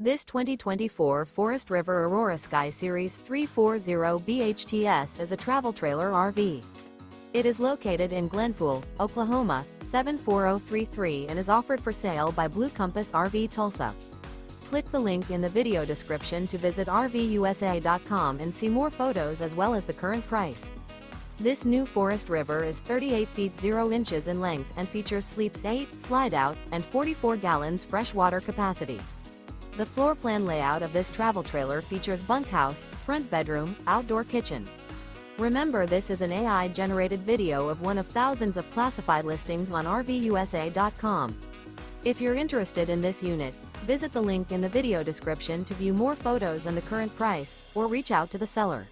This 2024 Forest River Aurora Sky Series 340 BHTS is a travel trailer RV. It is located in Glenpool, Oklahoma, 74033 and is offered for sale by Blue Compass RV Tulsa. Click the link in the video description to visit RVUSA.com and see more photos as well as the current price. This new Forest River is 38 feet 0 inches in length and features sleeps 8, Slideout, and 44 gallons freshwater capacity. The floor plan layout of this travel trailer features bunkhouse, front bedroom, outdoor kitchen. Remember, this is an AI-generated video of one of thousands of classified listings on RVUSA.com. If you're interested in this unit, visit the link in the video description to view more photos and the current price, or reach out to the seller.